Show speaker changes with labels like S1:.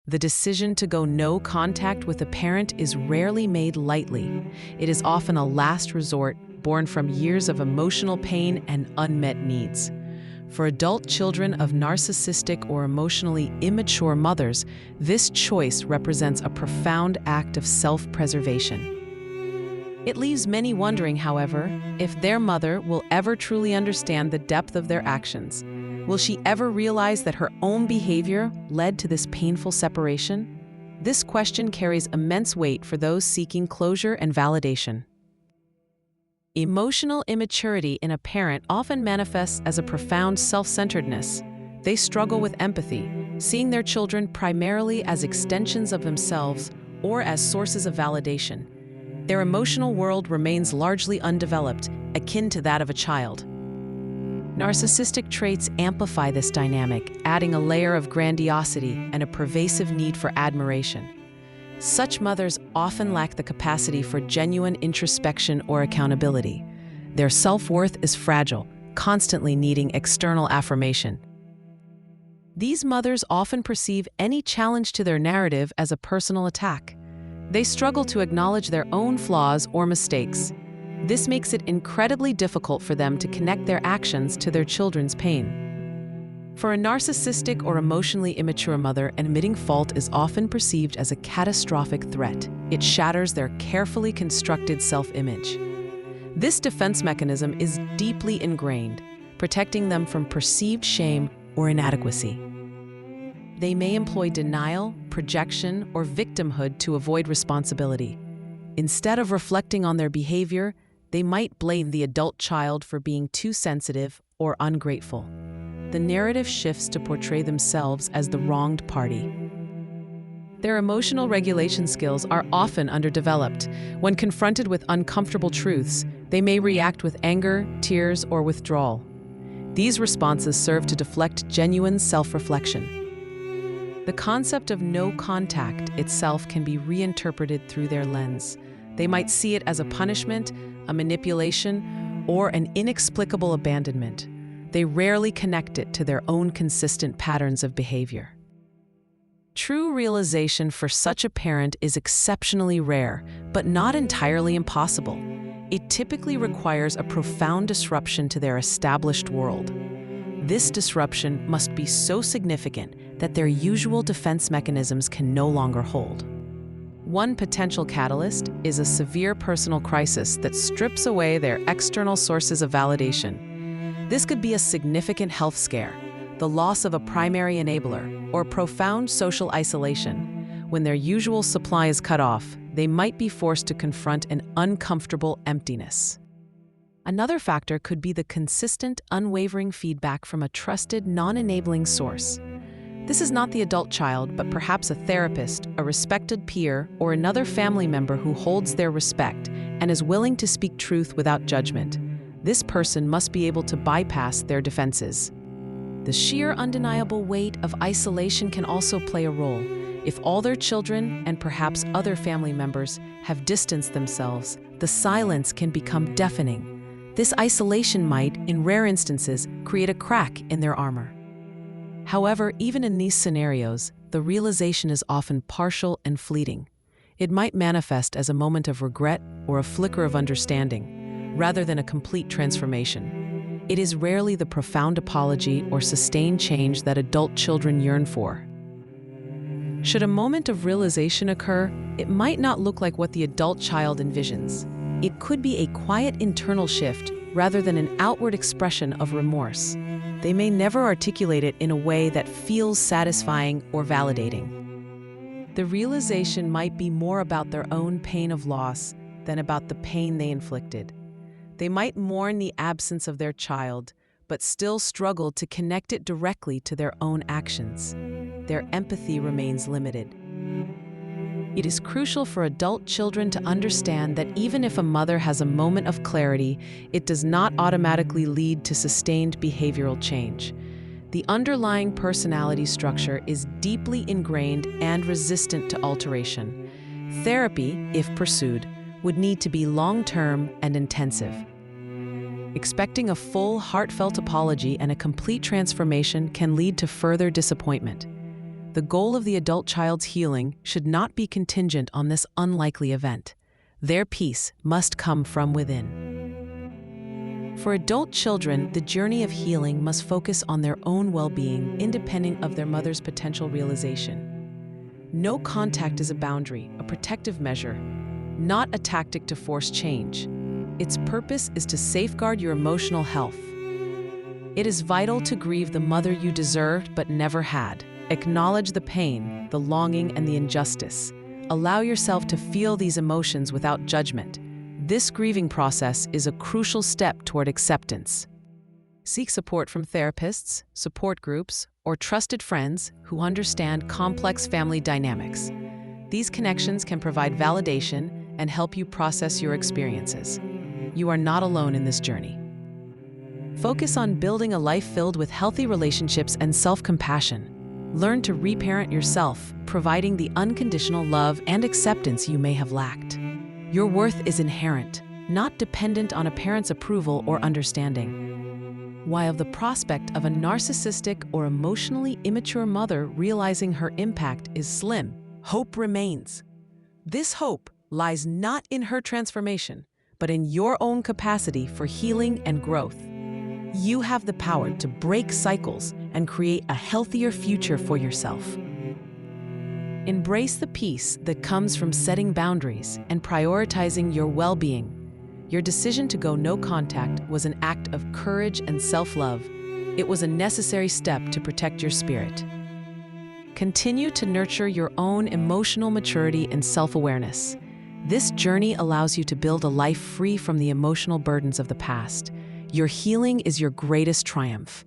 S1: The decision to go no contact with a parent is rarely made lightly. It is often a last resort born from years of emotional pain and unmet needs. For adult children of narcissistic or emotionally immature mothers, this choice represents a profound act of self-preservation. It leaves many wondering, however, if their mother will ever truly understand the depth of their actions. Will she ever realize that her own behavior led to this painful separation? This question carries immense weight for those seeking closure and validation. Emotional immaturity in a parent often manifests as a profound self-centeredness. They struggle with empathy, seeing their children primarily as extensions of themselves or as sources of validation. Their emotional world remains largely undeveloped, akin to that of a child. Narcissistic traits amplify this dynamic, adding a layer of grandiosity and a pervasive need for admiration. Such mothers often lack the capacity for genuine introspection or accountability. Their self-worth is fragile, constantly needing external affirmation. These mothers often perceive any challenge to their narrative as a personal attack. They struggle to acknowledge their own flaws or mistakes. This makes it incredibly difficult for them to connect their actions to their children's pain. For a narcissistic or emotionally immature mother, admitting fault is often perceived as a catastrophic threat. It shatters their carefully constructed self-image. This defense mechanism is deeply ingrained, protecting them from perceived shame or inadequacy. They may employ denial, projection, or victimhood to avoid responsibility. Instead of reflecting on their behavior, they might blame the adult child for being too sensitive or ungrateful. The narrative shifts to portray themselves as the wronged party. Their emotional regulation skills are often underdeveloped. When confronted with uncomfortable truths, they may react with anger, tears, or withdrawal. These responses serve to deflect genuine self-reflection. The concept of no contact itself can be reinterpreted through their lens. They might see it as a punishment, a manipulation, or an inexplicable abandonment. They rarely connect it to their own consistent patterns of behavior. True realization for such a parent is exceptionally rare, but not entirely impossible. It typically requires a profound disruption to their established world. This disruption must be so significant that their usual defense mechanisms can no longer hold. One potential catalyst is a severe personal crisis that strips away their external sources of validation. This could be a significant health scare, the loss of a primary enabler, or profound social isolation. When their usual supply is cut off, they might be forced to confront an uncomfortable emptiness. Another factor could be the consistent, unwavering feedback from a trusted, non-enabling source. This is not the adult child, but perhaps a therapist, a respected peer, or another family member who holds their respect and is willing to speak truth without judgment. This person must be able to bypass their defenses. The sheer undeniable weight of isolation can also play a role. If all their children, and perhaps other family members, have distanced themselves, the silence can become deafening. This isolation might, in rare instances, create a crack in their armor. However, even in these scenarios, the realization is often partial and fleeting. It might manifest as a moment of regret or a flicker of understanding, rather than a complete transformation. It is rarely the profound apology or sustained change that adult children yearn for. Should a moment of realization occur, it might not look like what the adult child envisions. It could be a quiet internal shift rather than an outward expression of remorse. They may never articulate it in a way that feels satisfying or validating. The realization might be more about their own pain of loss than about the pain they inflicted. They might mourn the absence of their child, but still struggle to connect it directly to their own actions. Their empathy remains limited. It is crucial for adult children to understand that even if a mother has a moment of clarity, it does not automatically lead to sustained behavioral change. The underlying personality structure is deeply ingrained and resistant to alteration. Therapy, if pursued, would need to be long-term and intensive. Expecting a full, heartfelt apology and a complete transformation can lead to further disappointment. The goal of the adult child's healing should not be contingent on this unlikely event. Their peace must come from within. For adult children, the journey of healing must focus on their own well-being, independent of their mother's potential realization. No contact is a boundary, a protective measure, not a tactic to force change. Its purpose is to safeguard your emotional health. It is vital to grieve the mother you deserved but never had. Acknowledge the pain, the longing, and the injustice. Allow yourself to feel these emotions without judgment. This grieving process is a crucial step toward acceptance. Seek support from therapists, support groups, or trusted friends who understand complex family dynamics. These connections can provide validation and help you process your experiences. You are not alone in this journey. Focus on building a life filled with healthy relationships and self-compassion. Learn to reparent yourself, providing the unconditional love and acceptance you may have lacked. Your worth is inherent, not dependent on a parent's approval or understanding. While the prospect of a narcissistic or emotionally immature mother realizing her impact is slim, hope remains. This hope lies not in her transformation, but in your own capacity for healing and growth. You have the power to break cycles and create a healthier future for yourself. Embrace the peace that comes from setting boundaries and prioritizing your well-being. Your decision to go no contact was an act of courage and self-love. It was a necessary step to protect your spirit. Continue to nurture your own emotional maturity and self-awareness. This journey allows you to build a life free from the emotional burdens of the past. Your healing is your greatest triumph.